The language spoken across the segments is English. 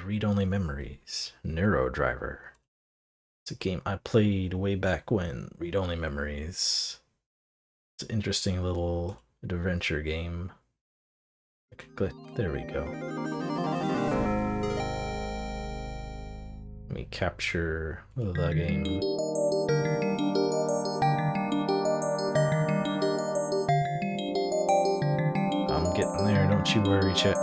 Read-Only Memories, NEURODIVER. It's a game I played way back when, Read-Only Memories. It's an interesting little adventure game. There we go. Let me capture the game. I'm getting there, don't you worry, chat.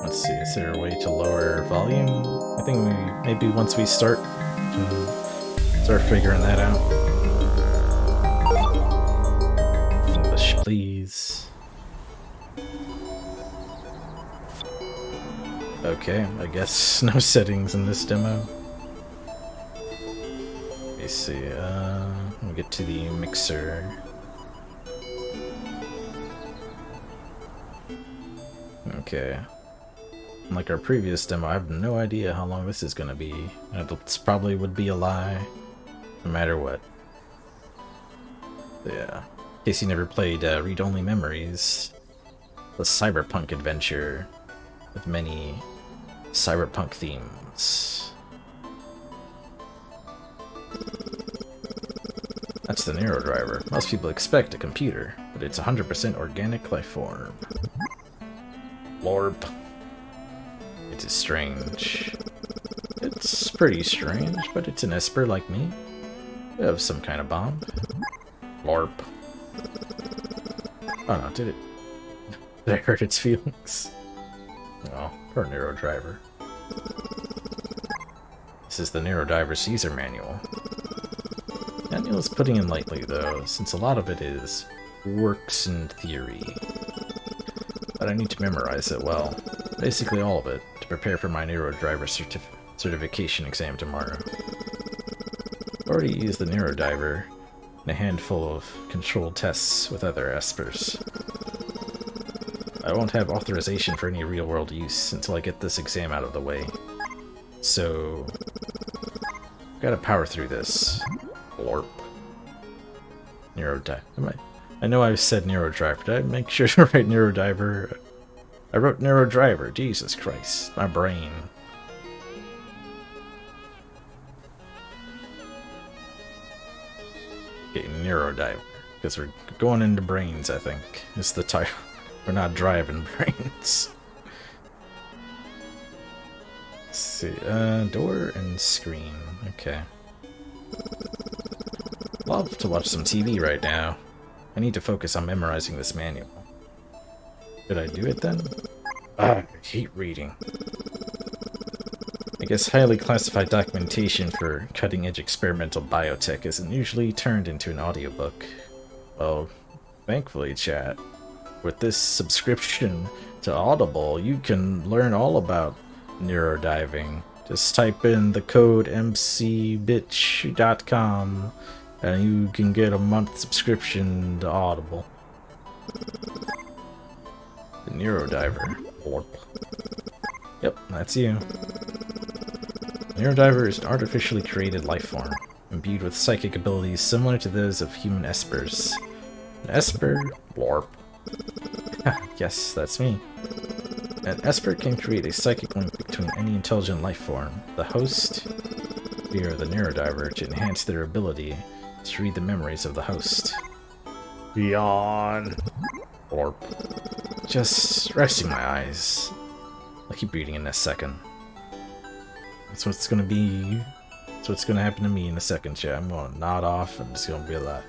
Let's see, is there a way to lower volume? I think maybe once we start figuring that out. English, please. Okay, I guess no settings in this demo. Let me see, we'll get to the mixer. Okay. Like our previous demo, I have no idea how long this is gonna be. It probably would be a lie, no matter what. Yeah. In case you never played Read-Only Memories, the cyberpunk adventure with many cyberpunk themes. That's the NEURODIVER. Most people expect a computer, but it's 100% organic life form. Lorp. It is strange. It's pretty strange, but it's an Esper like me. You have some kind of bomb. Lorp. Oh no, did I hurt its feelings? Oh, poor NEURODIVER. This is the NEURODIVER's user manual. Manual is putting in lightly though, since a lot of it is works in theory. But I need to memorize it well. Basically all of it, to prepare for my NEURODIVER certification exam tomorrow. I've already used the NEURODIVER in a handful of controlled tests with other Espers. I won't have authorization for any real-world use until I get this exam out of the way. So, gotta power through this. Lorp. NEURODIVER. I know I said NEURODIVER. Did I make sure to write NEURODIVER? I wrote NEURODIVER. Jesus Christ. My brain. Okay, NEURODIVER. Because we're going into brains, I think. Is the title. We're not driving brains. Let's see. Door and screen. Okay. Love to watch some TV right now. I need to focus on memorizing this manual. Did I do it then? I hate reading. I guess highly classified documentation for cutting-edge experimental biotech isn't usually turned into an audiobook. Well, thankfully, chat, with this subscription to Audible, you can learn all about neurodiving. Just type in the code mcbitch.com and you can get a month subscription to Audible. The NEURODIVER. Orp. Yep, that's you. NEURODIVER is an artificially created life form, imbued with psychic abilities similar to those of human espers. An esper? Blorp. Yes, that's me. An esper can create a psychic link between any intelligent life form, the host, or the NEURODIVER, to enhance their ability to read the memories of the host. Yawn. Blorp. Just resting my eyes. I'll keep reading in a second. That's what's gonna be. That's what's gonna happen to me in a second, chat. I'm gonna nod off and just gonna be like,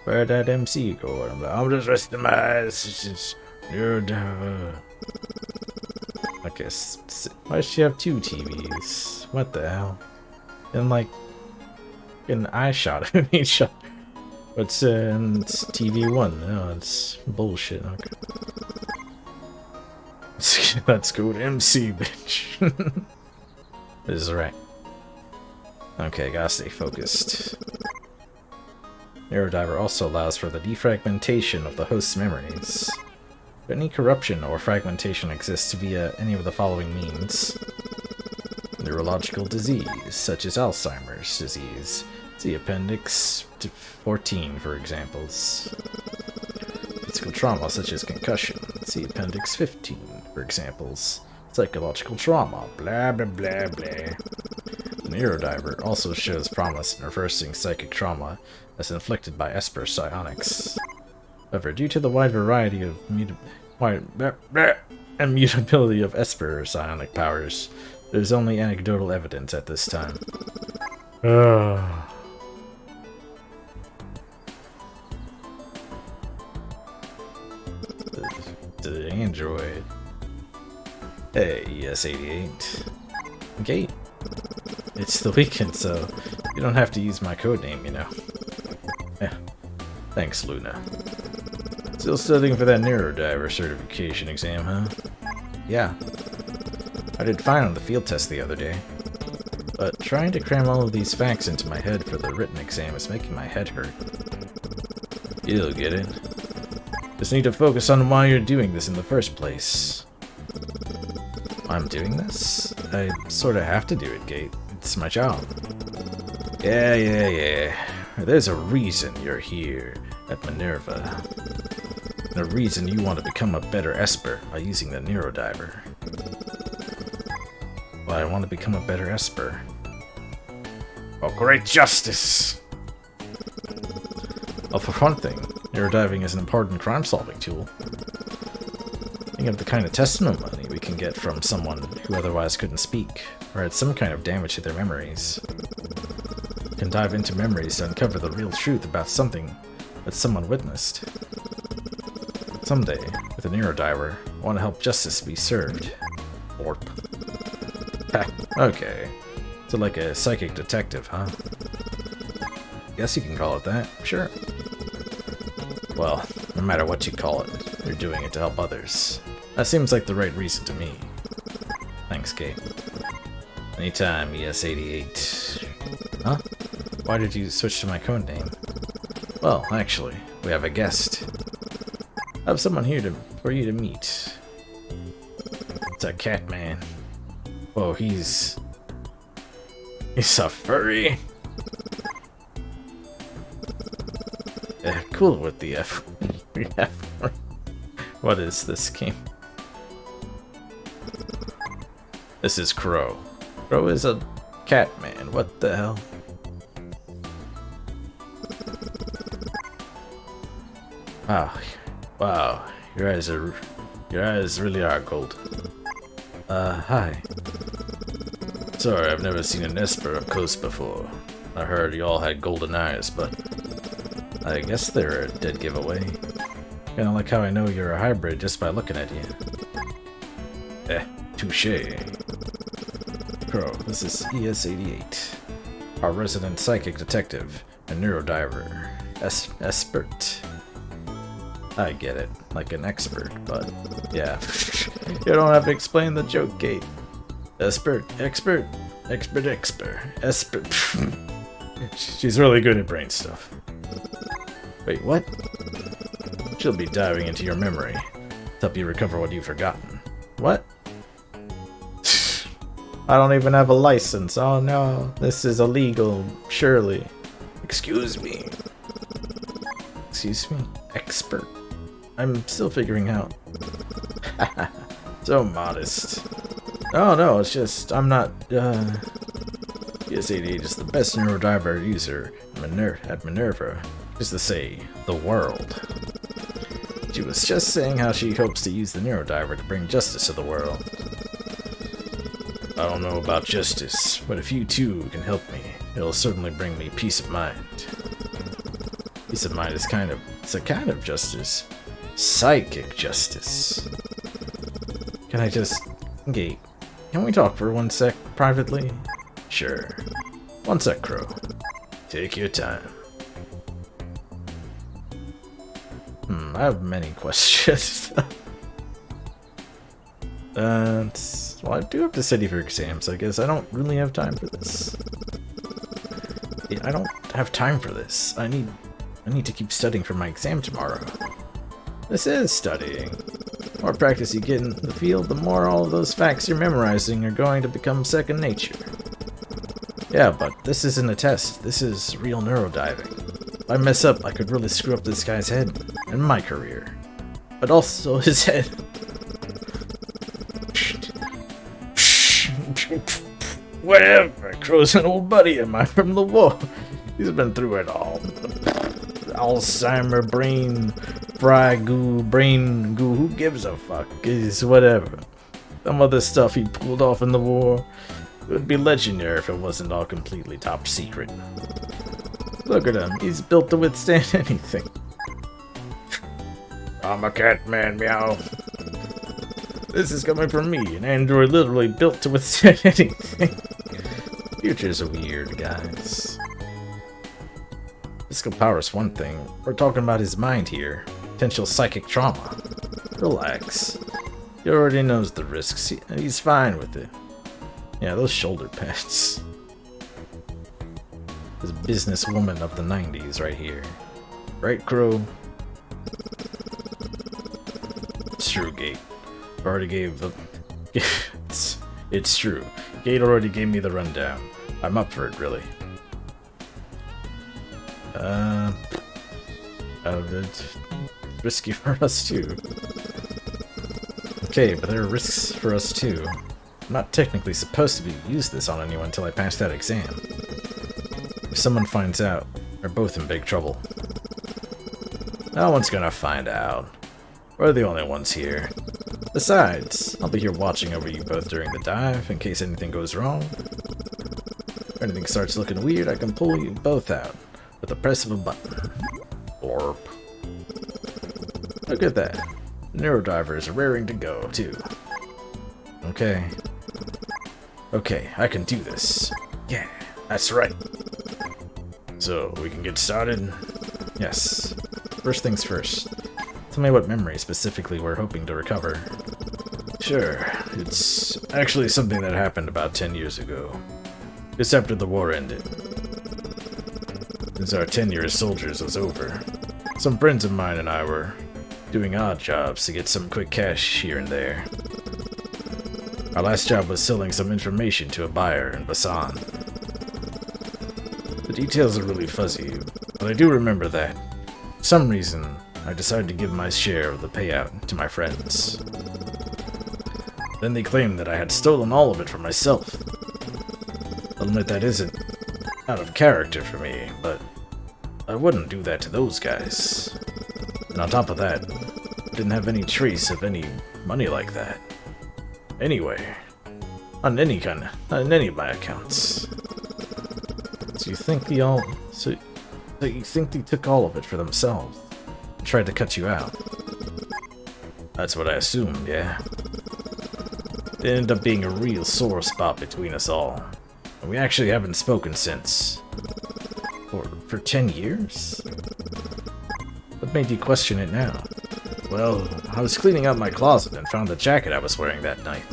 where'd that MC go? And I'm like, I'm just resting my eyes. It's just NEURODIVER. Okay, why does she have two TVs? What the hell? And like, an eye shot of each other. It's TV 1. No, it's bullshit. Okay. Let's go to MC, bitch. This is right. Okay, gotta stay focused. NEURODIVER also allows for the defragmentation of the host's memories. If any corruption or fragmentation exists via any of the following means: neurological disease, such as Alzheimer's disease. See Appendix 14 for examples. physical trauma such as concussion. See Appendix 15 for examples. Psychological trauma, blah blah blah blah. The NEURODIVER also shows promise in reversing psychic trauma as inflicted by Esper psionics. However, due to the wide variety of mutability of Esper psionic powers, there is only anecdotal evidence at this time. The android. Hey, ES88. Gate. It's the weekend, so you don't have to use my codename, you know. Yeah. Thanks, Luna. Still studying for that NEURODIVER certification exam, huh? Yeah. I did fine on the field test the other day. But trying to cram all of these facts into my head for the written exam is making my head hurt. You'll get it. Just need to focus on why you're doing this in the first place. I'm doing this? I sorta have to do it, Gate. It's my job. Yeah. There's a reason you're here at Minerva. And a reason you want to become a better Esper by using the NEURODIVER. Why I want to become a better Esper? Oh, great justice! Well, for one thing, NEURODIVing is an important crime-solving tool. Think of the kind of testimony we can get from someone who otherwise couldn't speak, or had some kind of damage to their memories. We can dive into memories to uncover the real truth about something that someone witnessed. Someday, with a NEURODIVER, I want to help justice be served. Orp. Ha, okay. So like a psychic detective, huh? Guess you can call it that, sure. Well, no matter what you call it, you're doing it to help others. That seems like the right reason to me. Thanks, Kate. Anytime, ES88. Huh? Why did you switch to my code name? Well, actually, we have a guest. I have someone here for you to meet. It's a cat man. Whoa, he's a furry. Yeah, cool with the F. What is this game? This is Crow. Crow is a cat man. What the hell? Wow. Your eyes really are gold. Hi. Sorry, I've never seen an Esper up close before. I heard you all had golden eyes, but I guess they're a dead giveaway. Kinda like how I know you're a hybrid just by looking at you. Touche. Crow, this is ES88, our resident psychic detective and NEURODIVER. Expert. I get it, like an expert, but yeah. You don't have to explain the joke, Kate. Expert. She's really good at brain stuff. Wait, what? She'll be diving into your memory to help you recover what you've forgotten. What? I don't even have a license. Oh no, this is illegal, surely. Excuse me. Excuse me? Expert? I'm still figuring out. So modest. Oh no, it's just, I'm not, ES88 is the best NEURODIVER user at Minerva. Just to say, the world. She was just saying how she hopes to use the NEURODIVER to bring justice to the world. I don't know about justice, but if you two can help me, it'll certainly bring me peace of mind. Peace of mind is it's a kind of justice. Psychic justice. Can I just... Gate, can we talk for 1 sec, privately? Sure. 1 sec, Crow. Take your time. I have many questions. Well, I do have to study for exams, I guess. I don't really have time for this. Yeah, I don't have time for this. I need to keep studying for my exam tomorrow. This is studying. The more practice you get in the field, the more all of those facts you're memorizing are going to become second nature. Yeah, but this isn't a test. This is real NEURODIVing. If I mess up, I could really screw up this guy's head and my career. but also his head. Whatever, Crow's an old buddy of mine from the war. He's been through it all. Alzheimer, brain goo, who gives a fuck? Is whatever. Some of the stuff he pulled off in the war would be legendary if it wasn't all completely top secret. Look at him, he's built to withstand anything. I'm a cat man, meow. This is coming from me, an android literally built to withstand anything. Futures are weird, guys. Physical power is one thing. We're talking about his mind here. Potential psychic trauma. Relax. He already knows the risks. He's fine with it. Yeah, those shoulder pads. This businesswoman of the 90s right here. Right, Crow? It's true, Gate. Already gave the... it's true. Gate already gave me the rundown. I'm up for it, really. It's risky for us too. Okay, but there are risks for us too. I'm not technically supposed to use this on anyone until I pass that exam. If someone finds out, we're both in big trouble. No one's gonna find out. We're the only ones here. Besides, I'll be here watching over you both during the dive, in case anything goes wrong. If anything starts looking weird, I can pull you both out with the press of a button. Blorp. Look at that. NEURODIVER is raring to go, too. Okay. Okay, I can do this. Yeah, that's right. So, we can get started? Yes. First things first. Tell me what memory specifically we're hoping to recover. Sure, it's actually something that happened about 10 years ago. Just after the war ended. Since our tenure as soldiers was over, some friends of mine and I were doing odd jobs to get some quick cash here and there. Our last job was selling some information to a buyer in Basan. The details are really fuzzy, but I do remember that, for some reason, I decided to give my share of the payout to my friends. Then they claimed that I had stolen all of it for myself. I'll admit that isn't out of character for me, but I wouldn't do that to those guys. And on top of that, I didn't have any trace of any money like that. Anyway, on any of my accounts. So you think you think they took all of it for themselves? And tried to cut you out? That's what I assumed, yeah. It ended up being a real sore spot between us all. And we actually haven't spoken since. For 10 years? What made you question it now? Well, I was cleaning out my closet and found the jacket I was wearing that night.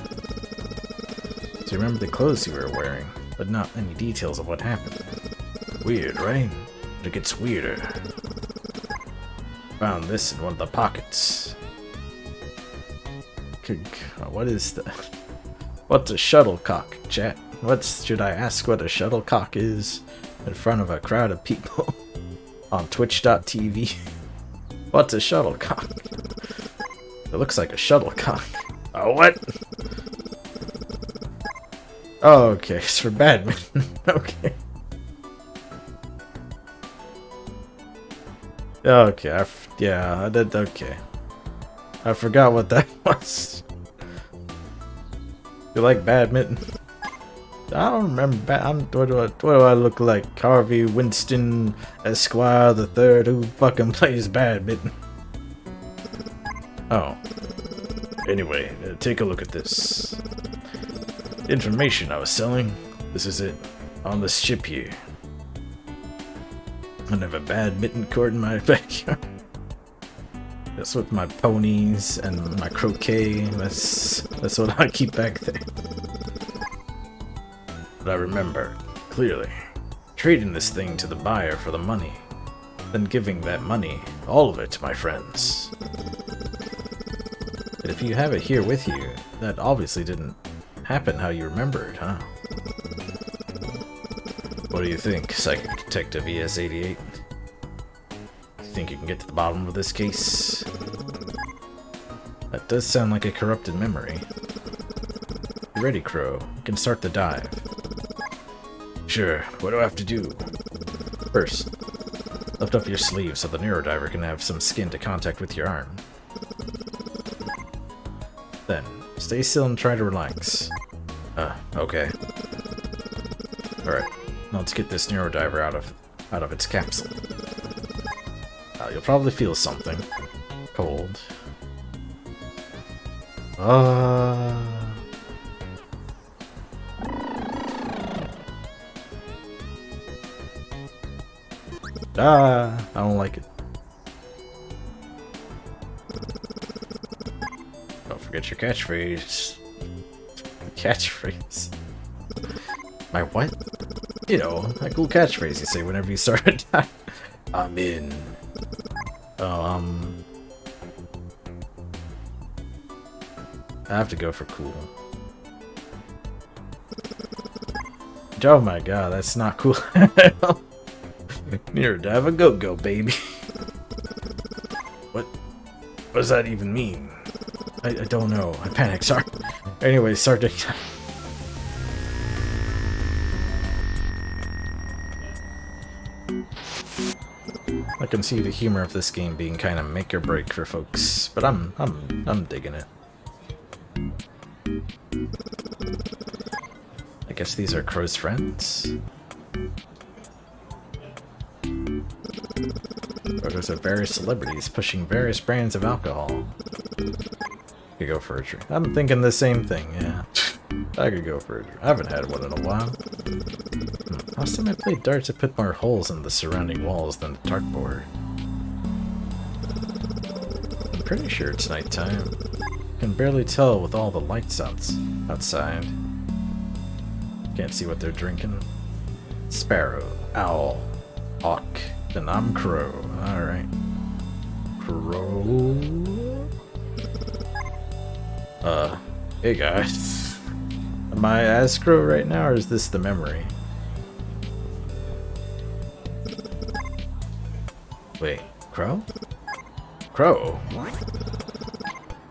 So you remember the clothes you were wearing, but not any details of what happened. Weird, right? But it gets weirder. Found this in one of the pockets. What is that? What's a shuttlecock, chat? Should I ask what a shuttlecock is in front of a crowd of people on twitch.tv? What's a shuttlecock? It looks like a shuttlecock. Oh, what? Oh, okay, it's for badminton. Okay. Okay, yeah, I did, okay. I forgot what that was. You like badminton? I don't remember. What do I look like? Harvey Winston Esquire the Third, who fucking plays badminton? Oh. Anyway, take a look at this. Information I was selling. This is it. On this ship here. I have a badminton court in my backyard. That's with my ponies and my croquet. That's what I keep back there. But I remember, clearly, trading this thing to the buyer for the money, then giving that money, all of it, to my friends. But if you have it here with you, that obviously didn't happen how you remembered, huh? What do you think, Psychic Detective ES88? You think you can get to the bottom of this case? That does sound like a corrupted memory. You ready, Crow? We can start the dive. Sure, what do I have to do? First, lift up your sleeve so the NEURODIVER can have some skin to contact with your arm. Then, stay still and try to relax. Okay. Alright, now let's get this NEURODIVER out of its capsule. You'll probably feel something. Cold. I don't like it. Don't forget your catchphrase. Catchphrase. My what? You know, that cool catchphrase you say whenever you start a dive. I'm in. I have to go for cool. Oh my god, that's not cool. NEURODIVER, go, baby. What does that even mean? I don't know. I panicked, sorry. Anyway, start to... I can see the humor of this game being kind of make or break for folks, but I'm digging it. I guess these are Crow's friends. Photos of various celebrities pushing various brands of alcohol. Could go for a drink. I'm thinking the same thing, yeah. I could go for a drink. I haven't had one in a while. Last time I played darts, I put more holes in the surrounding walls than the dartboard. I'm pretty sure it's nighttime. Can barely tell with all the lights outside. Can't see what they're drinking. Sparrow, owl, hawk. Then I'm Crow. Alright. Crow. Hey guys. Am I as Crow right now, or is this the memory? Wait, Crow? Crow?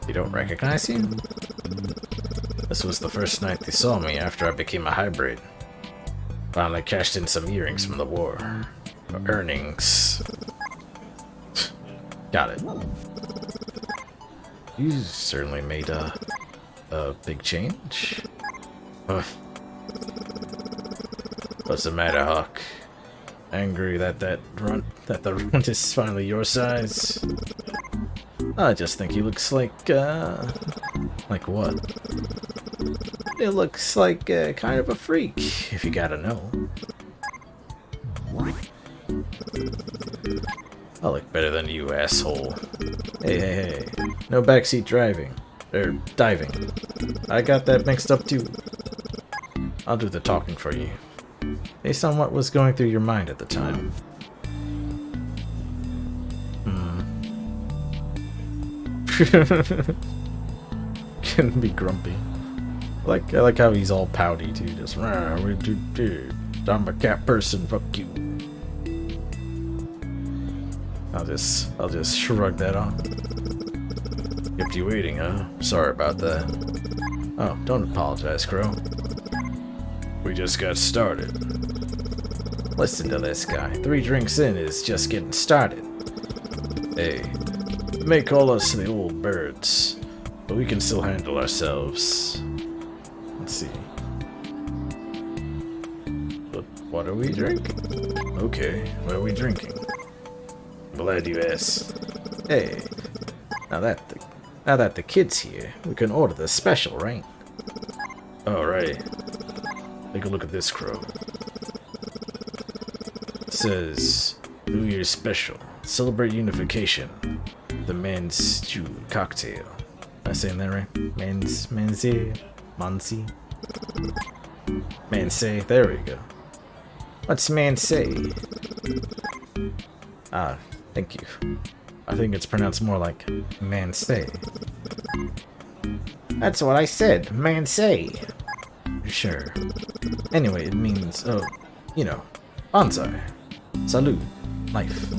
You don't recognize you? This was the first night they saw me after I became a hybrid. Finally cashed in some earrings from the war. Or earnings. Got it. You certainly made a big change. What's the matter, Hawk? Angry that the runt is finally your size? I just think he looks like what? It looks like kind of a freak, if you gotta know. I look better than you, asshole. Hey. No backseat driving. Diving. I got that mixed up too. I'll do the talking for you. Based on what was going through your mind at the time. Can be grumpy. I like how he's all pouty too. Just I'm a cat person. Fuck you. I'll just shrug that off. Kept you waiting, huh? Sorry about that. Oh, don't apologize, Crow. We just got started. Listen to this guy. 3 drinks in is just getting started. Hey, you may call us the old birds, but we can still handle ourselves. Let's see. But what are we drinking? Okay, what are we drinking? Glad you asked. Hey, now that the kid's here, we can order the special, right? Alright. Take a look at this, Crow. It says, New Year's Special. Celebrate unification. The Man's cocktail. Am I saying that right? Mansi? Mansay. There we go. What's Mansay? Ah, thank you. I think it's pronounced more like Mansay. That's what I said, Mansay. Sure. Anyway, it means, bonsai. Salute. Life.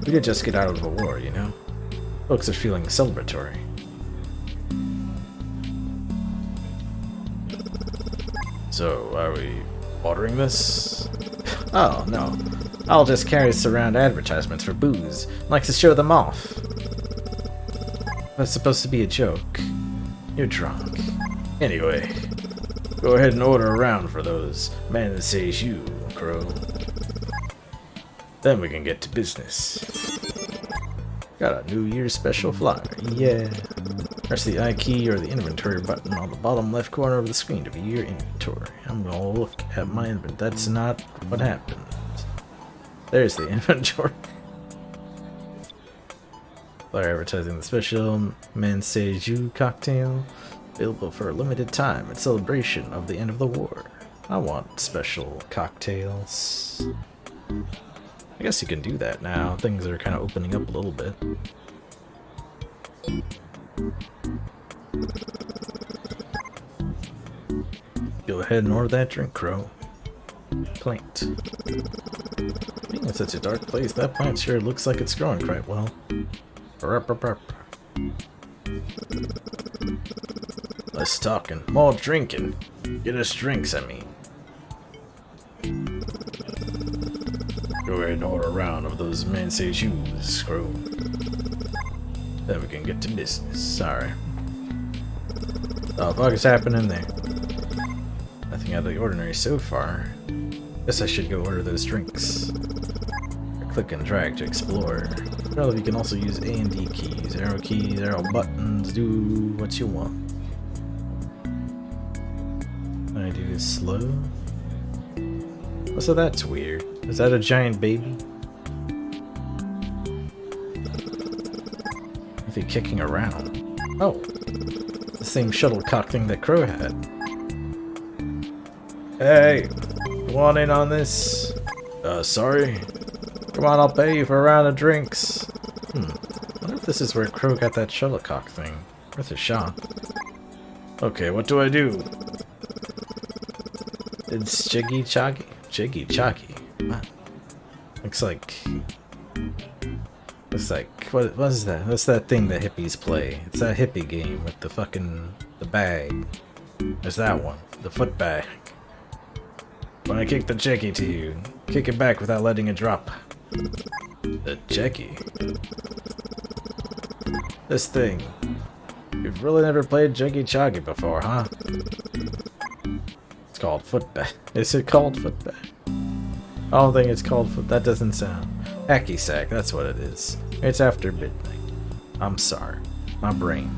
We did just get out of a war, you know? Folks are feeling celebratory. So, are we ordering this? Oh, no. I'll just carry us around advertisements for booze. Like to show them off. That's supposed to be a joke. You're drunk. Anyway, go ahead and order around for those. Man that says you, Crow. Then we can get to business. Got a New Year's special flyer. Yeah. Press the I key or the inventory button on the bottom left corner of the screen to view your inventory. I'm gonna look at my inventory. That's not what happened. There's the inventory. Flyer advertising the special Man Says You cocktail. Available for a limited time in celebration of the end of the war. I want special cocktails. I guess you can do that now. Things are kind of opening up a little bit. Go ahead and order that drink, Crow. Plant. Being in such a dark place, that plant sure looks like it's growing quite well. Less talking, more drinking. Get us drinks, I mean. Go ahead and order a round of those Man Say Shoes, Crow. Then we can get to business. Sorry. Oh, fuck is happening there? Nothing out of the ordinary so far. Guess I should go order those drinks. Or click and drag to explore. Probably you can also use A and D keys, arrow buttons, do what you want. What I do is slow. Oh, so that's weird. Is that a giant baby? Is he kicking around? Oh, the same shuttlecock thing that Crow had. Hey, you want in on this? Sorry. Come on, I'll pay you for a round of drinks. I wonder if this is where Crow got that shuttlecock thing. Worth a shot. Okay, what do I do? It's Jiggy Choggy. Jiggy Choggy. Wow. Looks like, what is that? What's that thing that hippies play? It's that hippie game with the fucking, the bag. There's that one. The foot bag. When I kick the Jiggy to you, kick it back without letting it drop. The Jiggy. This thing. You've really never played Jiggy Choggy before, huh? It's called foot bag. Is it called foot bag? I don't think it's called foot. That doesn't sound. Hacky sack, that's what it is. It's after midnight. I'm sorry. My brain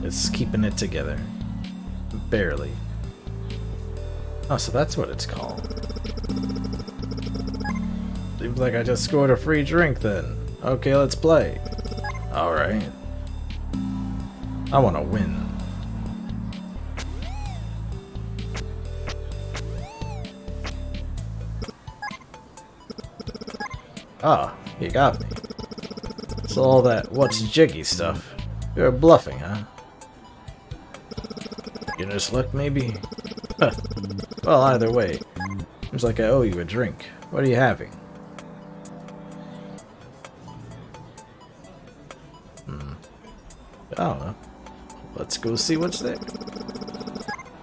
is keeping it together. Barely. Oh, so that's what it's called. Seems like I just scored a free drink then. Okay, let's play. Alright. I want to win. Ah, you got me. So all that what's jiggy stuff. You're bluffing, huh? Beginner's luck, maybe? Well, either way. Seems like I owe you a drink. What are you having? I don't know. Let's go see what's there.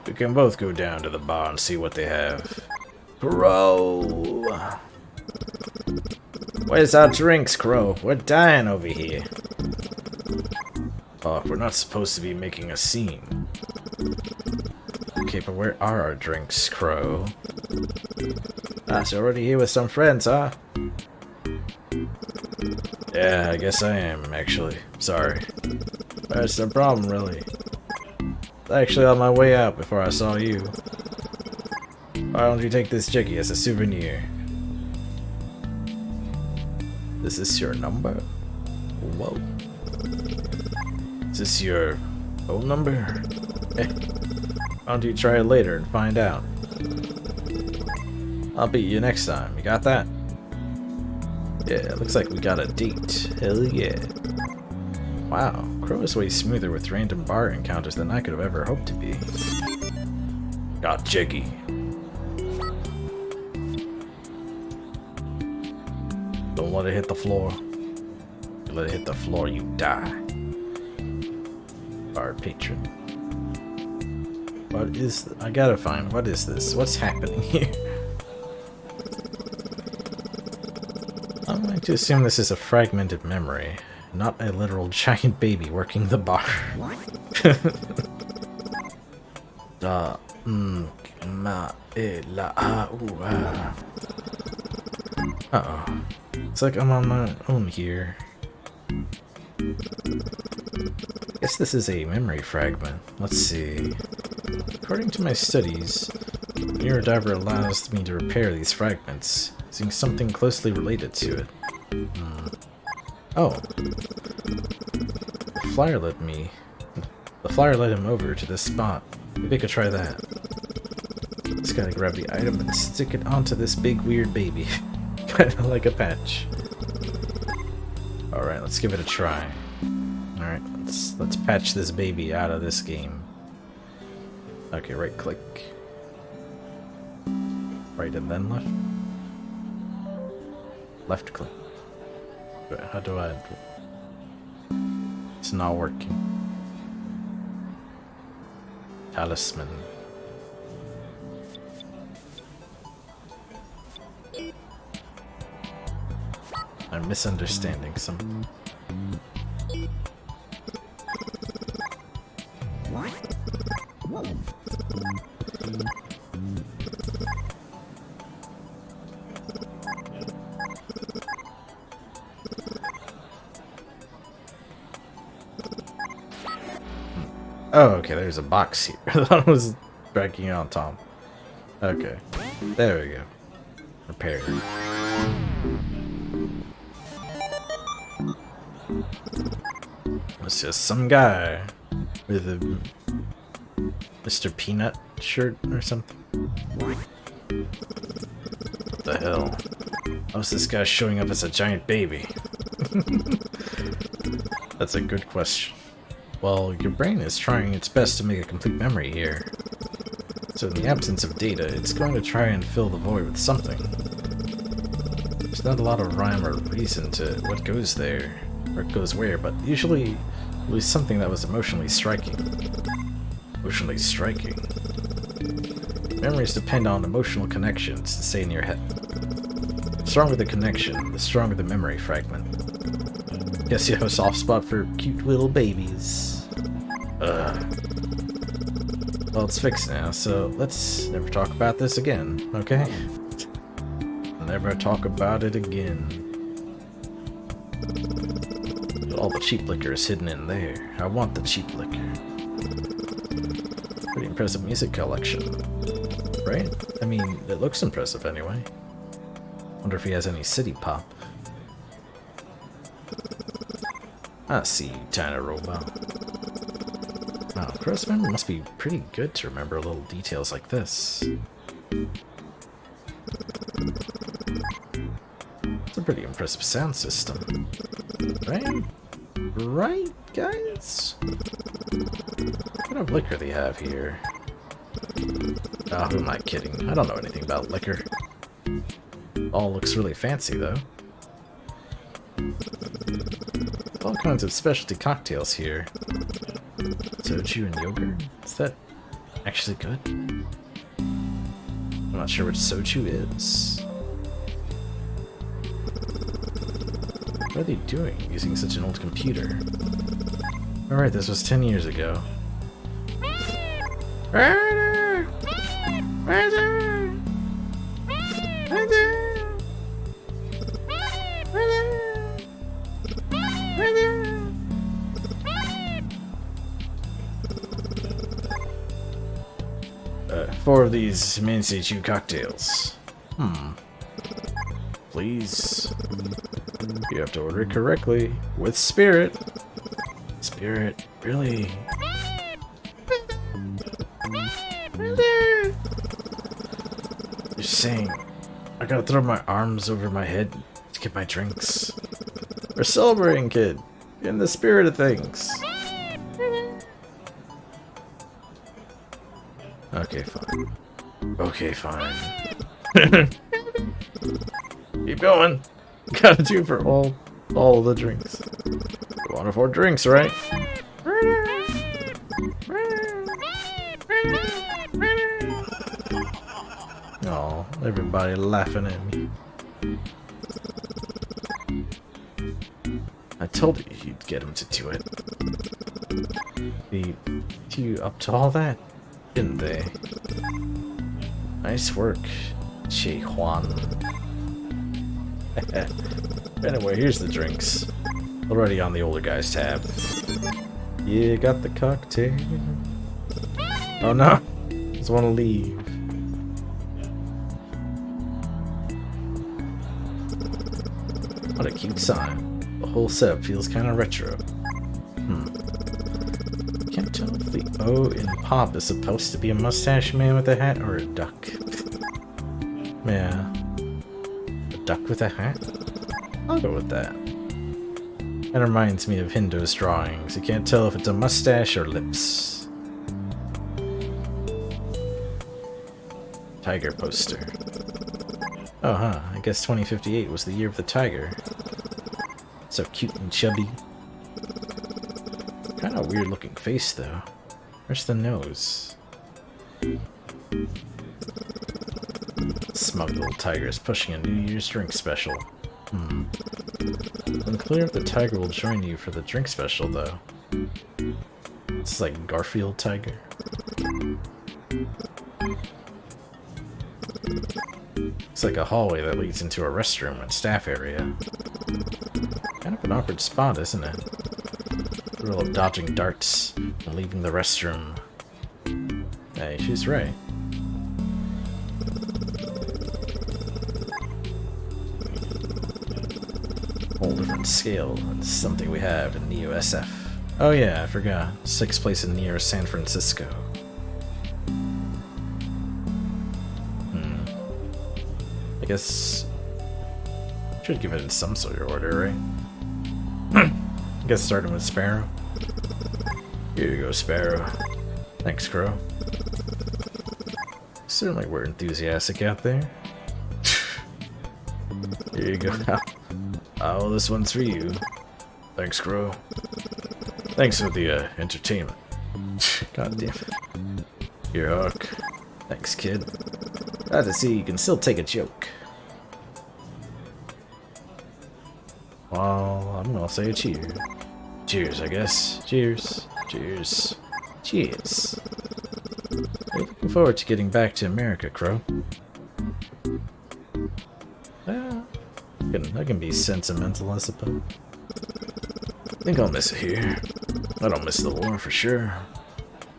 We can both go down to the bar and see what they have. Crow! Where's our drinks, Crow? We're dying over here. Oh, we're not supposed to be making a scene. Okay, but where are our drinks, Crow? Ah, so you're already here with some friends, huh? Yeah, I guess I am, actually. Sorry. That's no problem, really. I was actually on my way out before I saw you. Why don't you take this Jiggy as a souvenir? Is this your number? Whoa. Is this your phone number? Eh. Why don't you try it later and find out? I'll beat you next time. You got that? Yeah, looks like we got a date. Hell yeah. Wow, Crow is way smoother with random bar encounters than I could have ever hoped to be. Got Jiggy. Don't let it hit the floor. You let it hit the floor, you die. Bar patron. What is... I gotta find... What is this? What's happening here? I'm going to assume this is a fragmented memory, not a literal giant baby working the bar. Uh-oh. It's like I'm on my own here. Guess this is a memory fragment. Let's see. According to my studies, NEURODIVER allows me to repair these fragments, using something closely related to it. Oh. The flyer led him over to this spot. Maybe I could try that. Just gotta grab the item and stick it onto this big weird baby. Kinda like a patch. Alright, let's give it a try. Alright, let's patch this baby out of this game. Okay, right click. Right and then left. Left click. Wait, how do I... It's not working. Talisman. I'm misunderstanding some. Oh, okay, there's a box here. I thought I was dragging it on top. Okay, there we go. Repair. It's just some guy with a Mr. Peanut shirt or something. What the hell? How's this guy showing up as a giant baby? That's a good question. Well, your brain is trying its best to make a complete memory here. So in the absence of data, it's going to try and fill the void with something. There's not a lot of rhyme or reason to what goes there, or goes where, but usually it was something that was emotionally striking. Emotionally striking? Memories depend on emotional connections to stay in your head. The stronger the connection, the stronger the memory fragment. Guess you have a soft spot for cute little babies. Well, it's fixed now, so let's never talk about this again, okay? Never talk about it again. But all the cheap liquor is hidden in there. I want the cheap liquor. Pretty impressive music collection, right? I mean, it looks impressive anyway. Wonder if he has any city pop. I see you, tiny robot. Wow, Crow's memory must be pretty good to remember little details like this. It's a pretty impressive sound system. Right? Right, guys? What kind of liquor do they have here? Oh, who am I kidding? I don't know anything about liquor. All looks really fancy, though. All kinds of specialty cocktails here. Soju and yogurt? Is that actually good? I'm not sure what soju is. What are they doing using such an old computer? Alright, this was 10 years ago. Four of these Mansi Chew cocktails. Please. You have to order it correctly. With spirit. Spirit, really? You're saying I gotta throw my arms over my head to get my drinks? We're celebrating, kid. In the spirit of things. Okay, fine. Okay, fine. Keep going. Gotta do for all the drinks. You want 4 drinks, right? Everybody laughing at me. I told you you'd get him to do it. They you up to all that, didn't they? Nice work, Che Juan. Anyway, here's the drinks. Already on the older guy's tab. Yeah, got the cocktail. Oh no, just want to leave. What a cute sign. The whole setup feels kind of retro. Can't tell if the O in pop is supposed to be a mustache man with a hat or a duck. Yeah. A duck with a hat? I'll go with that. That reminds me of Hindo's drawings. You can't tell if it's a mustache or lips. Tiger poster. Oh, huh. I guess 2058 was the year of the tiger. So cute and chubby. Kind of weird looking face, though. Where's the nose? Smug little tiger is pushing a New Year's drink special. Unclear if the tiger will join you for the drink special, though. It's like Garfield Tiger. It's like a hallway that leads into a restroom and staff area. Kind of an awkward spot, isn't it? The rule of dodging darts and leaving the restroom. Hey, she's right. Whole different scale than something we have in Neo SF. Oh yeah, I forgot. 6th place in near San Francisco. I guess should give it in some sort of order, right? I guess starting with Sparrow. Here you go, Sparrow. Thanks, Crow. Certainly we're enthusiastic out there. Here you go. Oh, this one's for you. Thanks, Crow. Thanks for the entertainment. God damn it. Here, Hawk. Thanks, kid. Glad to see you can still take a joke. Well, I'm gonna say a cheer. Cheers, I guess. Cheers. Cheers. Cheers. I'm looking forward to getting back to America, Crow. Yeah, I can be sentimental, I suppose. I think I'll miss it here. I don't miss the war for sure.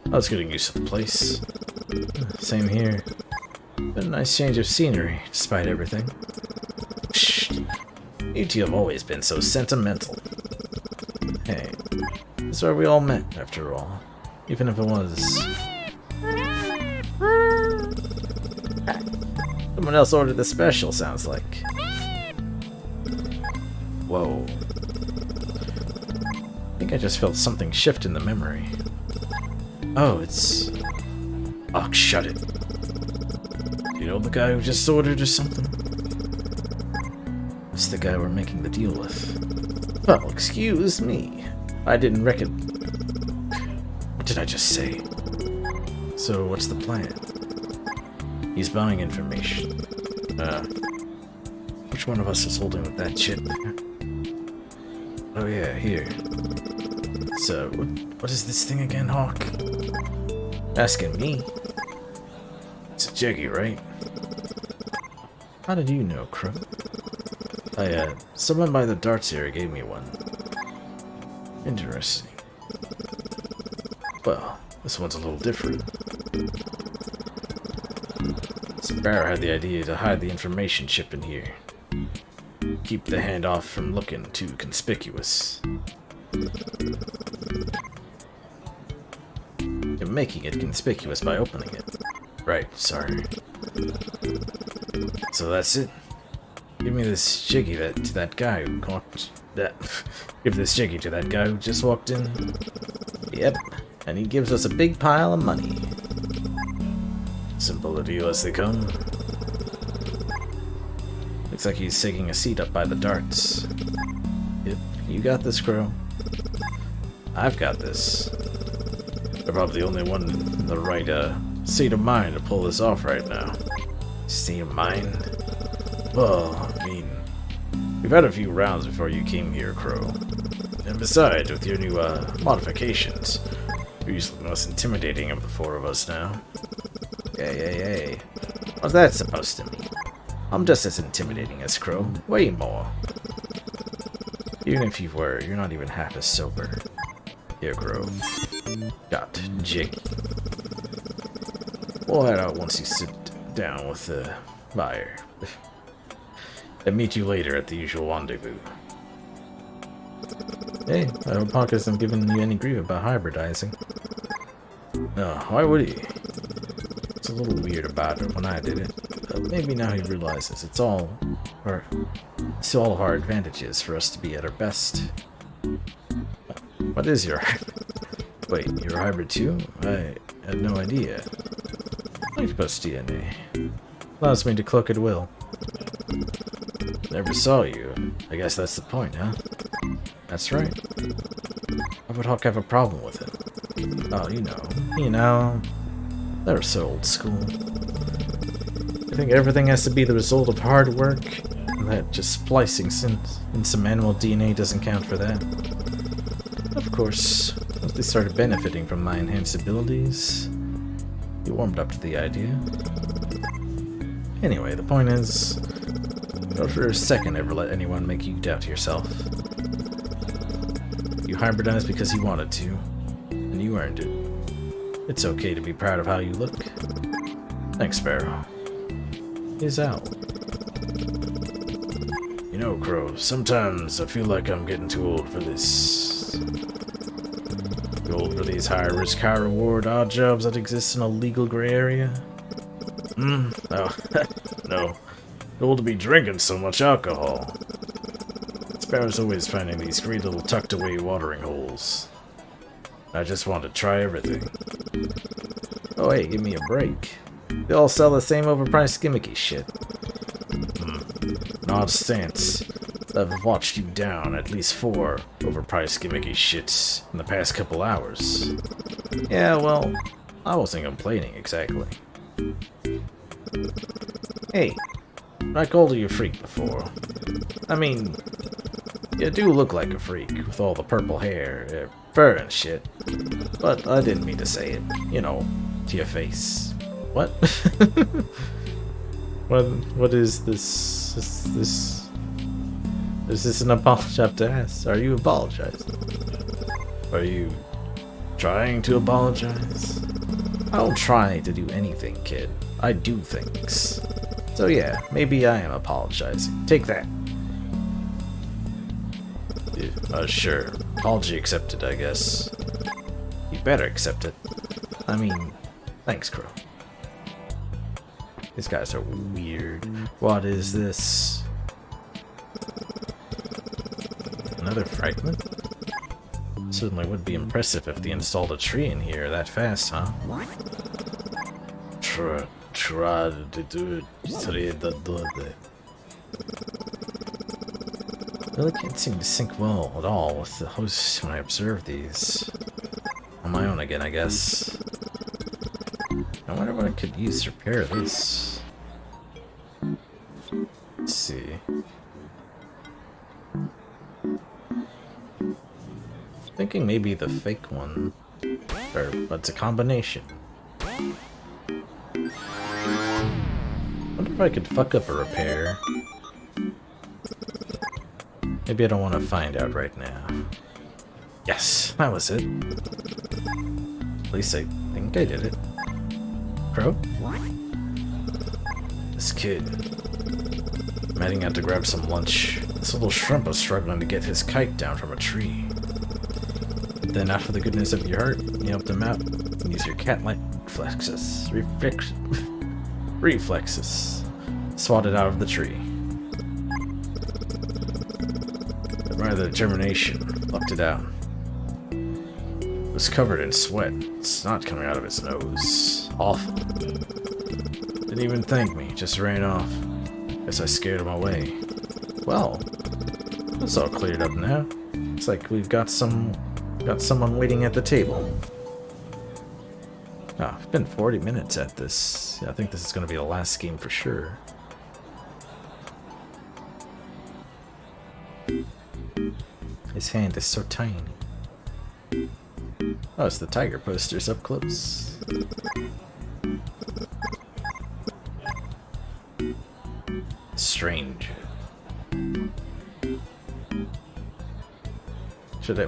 I was getting used to the place. Same here. Been a nice change of scenery, despite everything. Shh. You two have always been so sentimental. Hey, this is where we all met, after all. Even if it was... Someone else ordered the special, sounds like. Whoa. I think I just felt something shift in the memory. Oh, it's... Oh, shut it. You know the guy who just ordered or something? It's the guy we're making the deal with. Well, excuse me. I didn't reckon... What did I just say? So, what's the plan? He's buying information. Which one of us is holding with that chip? Oh yeah, here. So, what is this thing again, Hawk? Asking me? It's a jiggy, right? How did you know, Crow? Someone by the darts area gave me one. Interesting. Well, this one's a little different. Sparrow had the idea to hide the information chip in here. Keep the hand off from looking too conspicuous. You're making it conspicuous by opening it. Right, sorry. So that's it. Give me this jiggy to that guy who walked... Give this jiggy to that guy who just walked in. Yep, and he gives us a big pile of money. Simple a deal as they come. Looks like he's taking a seat up by the darts. Yep, you got this, Crow. I've got this. I'm probably the only one in the right state of mind to pull this off right now. State of mind? Well, I mean, we've had a few rounds before you came here, Crow. And besides, with your new, modifications, you're usually the most intimidating of the four of us now. Hey. What's that supposed to mean? I'm just as intimidating as Crow. Way more. Even if you were, you're not even half as sober. Here, Crow. Got jiggy. We'll head out once you sit down with the buyer. And meet you later at the usual rendezvous. Hey, I hope Hawk hasn't given you any grief about hybridizing. No, why would he? It's a little weird about it when I did it. But maybe now he realizes it's all of our advantages for us to be at our best. What is your... Wait, you're a hybrid too? I had no idea. Octopus DNA. Allows me to cloak at will. Never saw you. I guess that's the point, huh? That's right. Why would Hawk have a problem with it? Oh, you know. They're so old school. I think everything has to be the result of hard work, and that just splicing in some animal DNA doesn't count for that. Of course, once they started benefiting from my enhanced abilities, you warmed up to the idea. Anyway, the point is, don't for a second ever let anyone make you doubt yourself. You hybridized because you wanted to, and you earned it. It's okay to be proud of how you look. Thanks, Sparrow. He's out. You know, Crow, sometimes I feel like I'm getting too old for this. Too old for these high-risk, high-reward odd jobs that exist in a legal gray area. Oh, no. Too old to be drinking so much alcohol. Sparrow's always finding these great little tucked-away watering holes. I just want to try everything. Oh, hey, give me a break. They all sell the same overpriced gimmicky shit. An odd stance. I've watched you down at least 4 overpriced gimmicky shits in the past couple hours. Yeah, well, I wasn't complaining exactly. Hey, I called you a freak before. I mean, you do look like a freak with all the purple hair, fur and shit. But I didn't mean to say it, you know, to your face. What? What is this? Is this an apology I have to ask? Are you apologizing? Are you trying to apologize? I don't try to do anything, kid. I do things. So yeah, maybe I am apologizing. Take that. Sure. Apology accepted, I guess. You better accept it. I mean, thanks, Crow. These guys are weird. What is this? Another fragment? Certainly would be impressive if they installed a tree in here that fast, huh? Try to do it. Really can't seem to sync well at all with the host when I observe these. On my own again, I guess. I wonder what I could use to repair this. Let's see. Thinking maybe the fake one. But it's a combination. Wonder if I could fuck up a repair. Maybe I don't want to find out right now. Yes, that was it. At least I think I did it. Crow? This kid. I'm heading out to grab some lunch. This little shrimp was struggling to get his kite down from a tree. Then, out of the goodness of your heart, you helped him out and use your cat-like reflexes. Swatted out of the tree. Rather determination, plucked it out. It was covered in sweat, snot coming out of its nose. Awful. Didn't even thank me, just ran off. Guess I scared him away. Well, that's all cleared up now. Looks like we've got someone waiting at the table. Oh, it's been 40 minutes at this. I think this is going to be the last game for sure. His hand is so tiny. Oh, it's the tiger posters up close. Strange.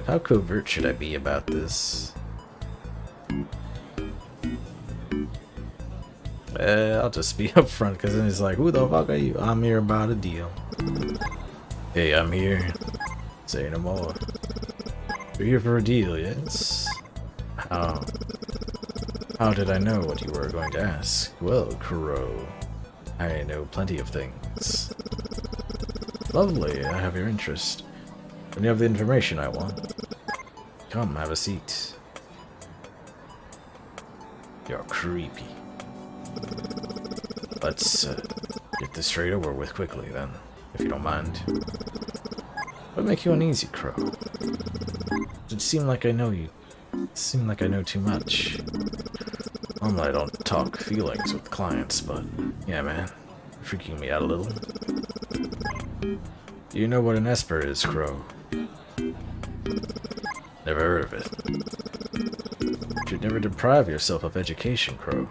How covert should I be about this? I'll just be upfront, because then it's like, who the fuck are you? I'm here about a deal. Hey, I'm here. Say no more. You're here for a deal, yes? How did I know what you were going to ask? Well, Crow, I know plenty of things. Lovely, I have your interest. And you have the information I want. Come, have a seat. You're creepy. Let's get this straight over with quickly, then, if you don't mind. What make you uneasy, Crow? It seemed like I know you. It seemed like I know too much. Normally I don't talk feelings with clients, but yeah, man, you're freaking me out a little. Do you know what an Esper is, Crow? Never heard of it. You should never deprive yourself of education, Crow.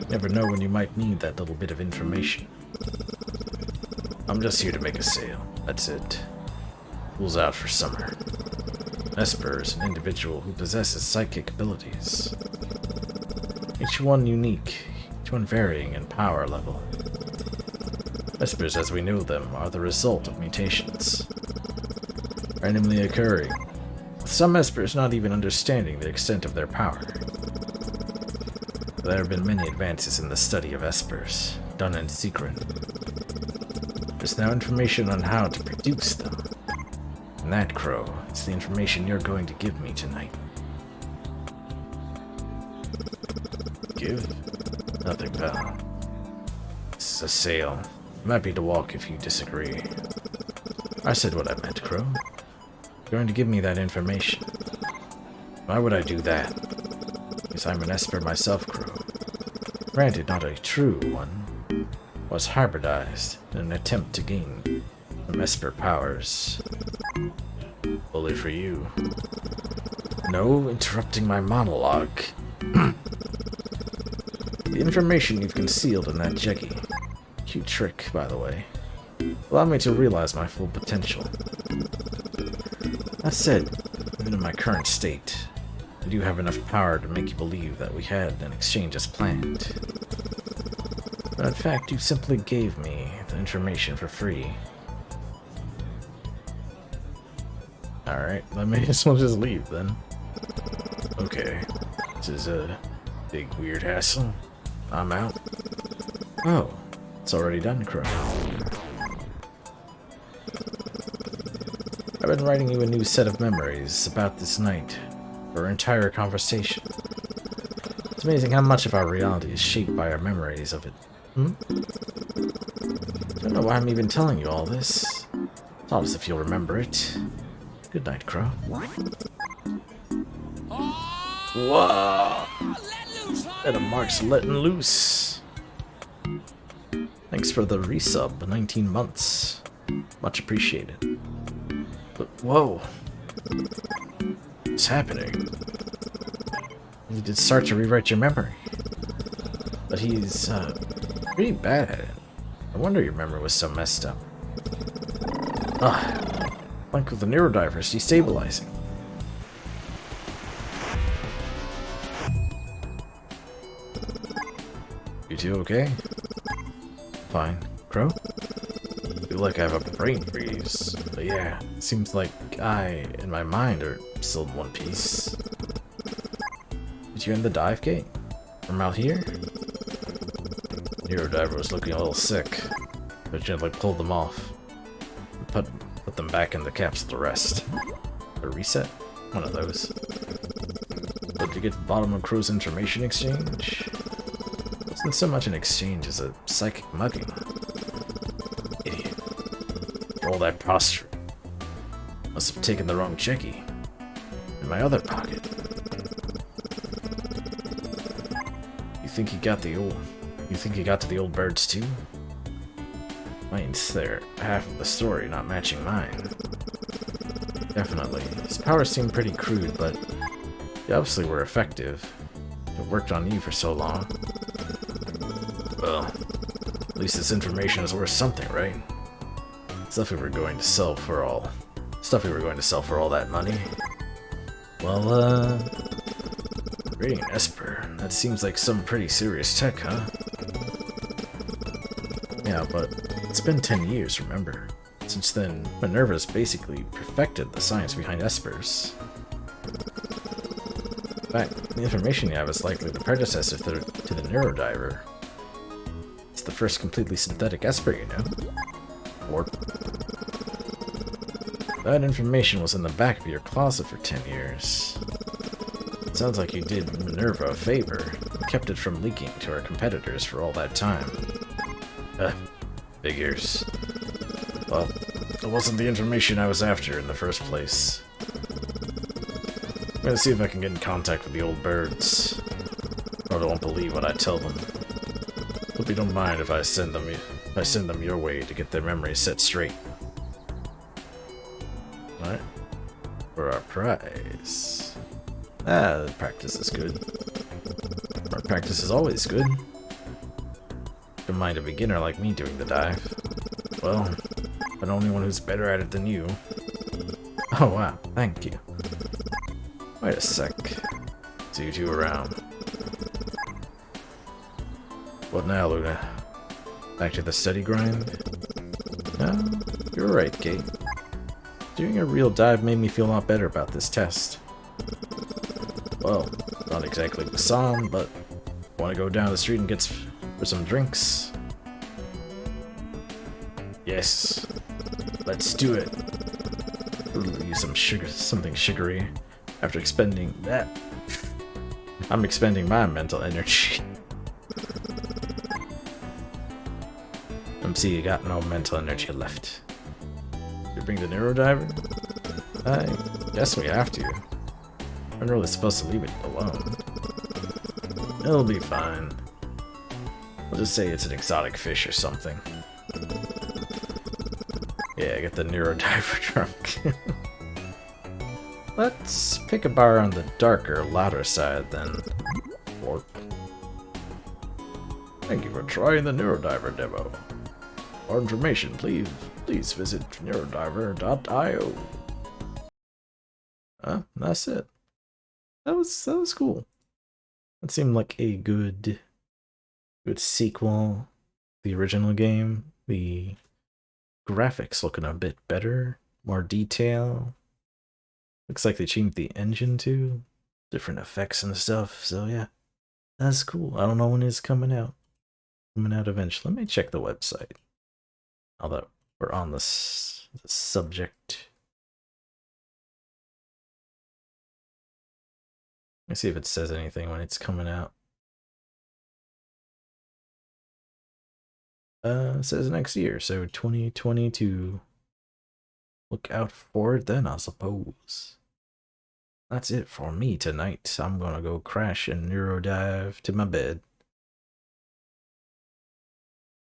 Never know when you might need that little bit of information. I'm just here to make a sale. That's it. School's out for summer. Esper is an individual who possesses psychic abilities. Each one unique, each one varying in power level. Espers as we know them are the result of mutations, randomly occurring, with some Espers not even understanding the extent of their power. There have been many advances in the study of Espers, done in secret. There's now information on how to produce them. And that, Crow, is the information you're going to give me tonight. Give? Nothing, pal. This is a sale. I'm happy to walk if you disagree. I said what I meant, Crow. You're going to give me that information. Why would I do that? Because I'm an Esper myself, Crow. Granted, not a true one. Was hybridized in an attempt to gain some Esper powers. Bully for you. No interrupting my monologue. The information you've concealed in that Jeggy. Cute trick, by the way. Allow me to realize my full potential. That said, even in my current state, I do have enough power to make you believe that we had an exchange as planned. But in fact, you simply gave me the information for free. Alright, I may as well just leave then. Okay, this is a big weird hassle. I'm out. Oh, it's already done, Crow. I've been writing you a new set of memories about this night, for our entire conversation. It's amazing how much of our reality is shaped by our memories of it. Don't know why I'm even telling you all this. It's not as if you'll remember it. Good night, Crow. Whoa! That marks letting loose. Thanks for the resub, 19 months. Much appreciated. But whoa. What's happening? You did start to rewrite your memory. But he's pretty bad at it. I wonder your memory was so messed up. Like with the NEURODIVER destabilizing. You two okay? Fine. Crow? I feel like I have a brain freeze. But yeah, it seems like I and my mind are still in one piece. Did you end the dive gate? From out here? NEURODIVER was looking a little sick, but gently pulled them off. Put them back in the capsule to rest. A reset? One of those. But to get to the bottom of Crow's information exchange? It wasn't so much an exchange as a psychic mugging. Idiot. For all that posture. Must have taken the wrong checkie. In my other pocket. think you got to the old birds too? Mine's there, half of the story not matching mine. Definitely. His powers seem pretty crude, but they obviously were effective. It worked on you for so long. Well, at least this information is worth something, right? Stuff we were going to sell for all that money. Well, raiding an Esper, that seems like some pretty serious tech, huh? Yeah, but it's been 10 years, remember? Since then, Minerva's basically perfected the science behind Espers. In fact, the information you have is likely the predecessor to the NEURODIVER. It's the first completely synthetic Esper, you know? Warp. That information was in the back of your closet for 10 years. It sounds like you did Minerva a favor, and kept it from leaking to our competitors for all that time. Figures. Well, it wasn't the information I was after in the first place. I'm gonna see if I can get in contact with the old birds. Or they won't believe what I tell them. Hope you don't mind if I send them your way to get their memories set straight. Alright. For our prize. The practice is good. Our practice is always good. Don't mind a beginner like me doing the dive. Well, I'm the only one who's better at it than you. Oh wow, thank you. Wait a sec. See you two around. What now, Luna? Back to the steady grind? No, you're right, Kate. Doing a real dive made me feel a lot better about this test. Well, not exactly Basan, but want to go down the street and get for some drinks? Yes, let's do it. Use some sugar, something sugary. After expending that, I'm expending my mental energy. MC, you got no mental energy left. You bring the NEURODIVER? I guess we have to. I'm really supposed to leave it alone. It'll be fine. We'll just say it's an exotic fish or something. Yeah, get the NEURODIVER drunk. Let's pick a bar on the darker, louder side then. Warp. Thank you for trying the NEURODIVER demo. For more information, please visit neurodiver.io. That's it. That was cool. That seemed like a good sequel to the original game. The graphics looking a bit better, more detail. Looks like they changed the engine too. Different effects and stuff. So yeah, that's cool. I don't know when it's coming out. Coming out eventually. Let me check the website. Now that we're on this subject. Let me see if it says anything when it's coming out. It says next year, so 2022. Look out for it then, I suppose. That's it for me tonight. I'm gonna go crash and neurodive to my bed.